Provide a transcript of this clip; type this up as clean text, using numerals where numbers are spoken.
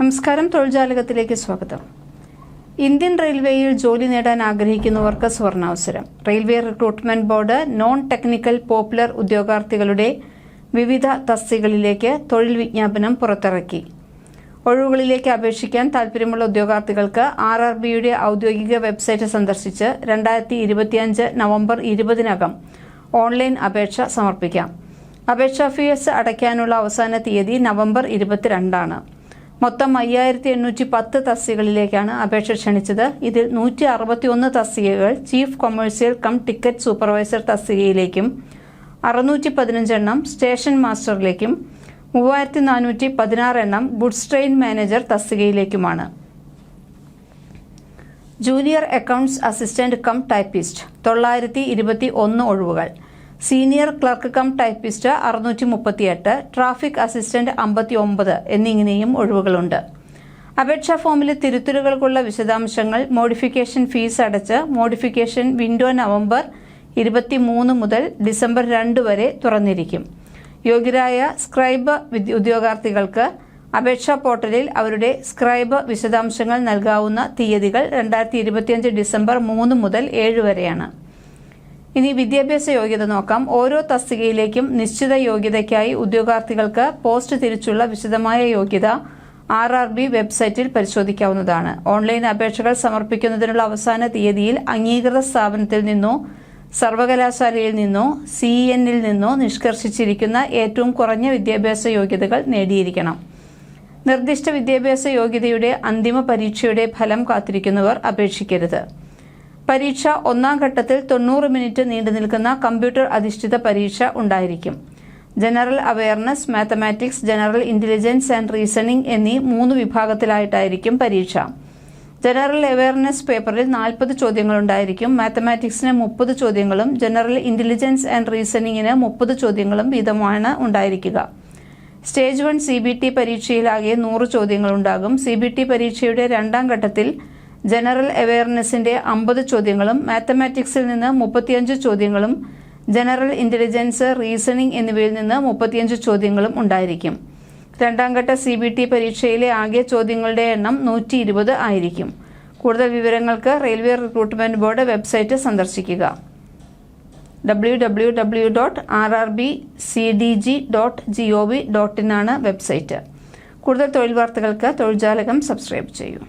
നമസ്കാരം, തൊഴിൽജാലകത്തിലേക്ക് സ്വാഗതം. ഇന്ത്യൻ റെയിൽവേയിൽ ജോലി നേടാൻ ആഗ്രഹിക്കുന്നവർക്ക് സുവർണാവസരം. Railway recruitment board non technical popular ഉദ്യോഗാർത്ഥികളുടെ വിവിധ തസ്തികകളിലേക്ക് തൊഴിൽ വിജ്ഞാപനം പുറത്തിറക്കി. ഒഴിവുകളിലേക്ക് അപേക്ഷിക്കാൻ താൽപ്പര്യമുള്ള ഉദ്യോഗാർത്ഥികൾക്ക് RRBയുടെ ഔദ്യോഗിക വെബ്സൈറ്റ് സന്ദർശിച്ച് 2025 നവംബർ 20-നകം ഓൺലൈൻ അപേക്ഷ സമർപ്പിക്കാം. അപേക്ഷാ ഫീസ് അടയ്ക്കാനുള്ള അവസാന തീയതി നവംബർ 22 മൊത്തം 5810 തസ്തികകളിലേക്കാണ് അപേക്ഷ ക്ഷണിച്ചത്. ഇതിൽ 161 തസ്തികകൾ chief commercial cum ticket supervisor തസ്തികയിലേക്കും 615 എണ്ണം സ്റ്റേഷൻ മാസ്റ്ററിലേക്കും 3416 എണ്ണം ഗുഡ്സ് ട്രെയിൻ മാനേജർ തസ്തികയിലേക്കുമാണ്. Junior accounts assistant cum typist 921 ഒഴിവുകൾ. Senior clerk cum typist 638, traffic assistant 59 എന്നിങ്ങനെയും ഒഴിവുകളുണ്ട്. അപേക്ഷാ ഫോമിലെ തിരുത്തലുകൾക്കുള്ള വിശദാംശങ്ങൾ മോഡിഫിക്കേഷൻ ഫീസ് അടച്ച് മോഡിഫിക്കേഷൻ വിൻഡോ നവംബർ 23 മുതൽ ഡിസംബർ 2 വരെ തുറന്നിരിക്കും. യോഗ്യരായ സ്ക്രൈബ് ഉദ്യോഗാർത്ഥികൾക്ക് അപേക്ഷാ പോർട്ടലിൽ അവരുടെ സ്ക്രൈബ് വിശദാംശങ്ങൾ നൽകാവുന്ന തീയതികൾ 2025 ഡിസംബർ 3 മുതൽ 7 വരെയാണ്. ഇനി വിദ്യാഭ്യാസ യോഗ്യത നോക്കാം. ഓരോ തസ്തികയിലേക്കും നിശ്ചിത യോഗ്യതയ്ക്കായി ഉദ്യോഗാർത്ഥികൾക്ക് പോസ്റ്റ് തിരിച്ചുള്ള വിശദമായ യോഗ്യത RRB വെബ്സൈറ്റിൽ പരിശോധിക്കാവുന്നതാണ്. ഓൺലൈൻ അപേക്ഷകൾ സമർപ്പിക്കുന്നതിനുള്ള അവസാന തീയതിയിൽ അംഗീകൃത സ്ഥാപനത്തിൽ നിന്നോ സർവകലാശാലയിൽ നിന്നോ CNൽ നിന്നോ നിഷ്കർഷിച്ചിരിക്കുന്ന ഏറ്റവും കുറഞ്ഞ വിദ്യാഭ്യാസ യോഗ്യതകൾ നേടിയിരിക്കണം. നിർദ്ദിഷ്ട വിദ്യാഭ്യാസ യോഗ്യതയുടെ അന്തിമ പരീക്ഷയുടെ ഫലം കാത്തിരിക്കുന്നവർ അപേക്ഷിക്കരുത്. പരീക്ഷ ഒന്നാം ഘട്ടത്തിൽ 90 മിനിറ്റ് നീണ്ടു നിൽക്കുന്ന കമ്പ്യൂട്ടർ അധിഷ്ഠിത പരീക്ഷ ഉണ്ടായിരിക്കും. General awareness, mathematics, general intelligence and reasoning എന്നീ 3 വിഭാഗത്തിലായിട്ടായിരിക്കും പരീക്ഷ. ജനറൽ അവയർനെസ് പേപ്പറിൽ 40 ചോദ്യങ്ങളുണ്ടായിരിക്കും. മാത്തമാറ്റിക്സിന് 30 ചോദ്യങ്ങളും ജനറൽ ഇന്റലിജൻസ് ആൻഡ് റീസണിംഗിന് 30 ചോദ്യങ്ങളും വീതമാണ് ഉണ്ടായിരിക്കുക. Stage 1 CBT പരീക്ഷയിലാകെ 100 ചോദ്യങ്ങളുണ്ടാകും. CBT പരീക്ഷയുടെ രണ്ടാം ഘട്ടത്തിൽ ജനറൽ അവയർനെസിന്റെ 50 ചോദ്യങ്ങളും മാത്തമാറ്റിക്സിൽ നിന്ന് 35 ചോദ്യങ്ങളും ജനറൽ ഇന്റലിജൻസ്, റീസണിംഗ് എന്നിവയിൽ നിന്ന് 35 ചോദ്യങ്ങളും ഉണ്ടായിരിക്കും. രണ്ടാം ഘട്ട CBT പരീക്ഷയിലെ ആകെ ചോദ്യങ്ങളുടെ എണ്ണം 120 ആയിരിക്കും. കൂടുതൽ വിവരങ്ങൾക്ക് റെയിൽവേ റിക്രൂട്ട്മെന്റ് ബോർഡ് വെബ്സൈറ്റ് സന്ദർശിക്കുക. www.rrbcdg.gov.in ആണ് വെബ്സൈറ്റ്. കൂടുതൽ തൊഴിൽ വാർത്തകൾക്ക് തൊഴിൽജാലകം സബ്സ്ക്രൈബ് ചെയ്യൂ.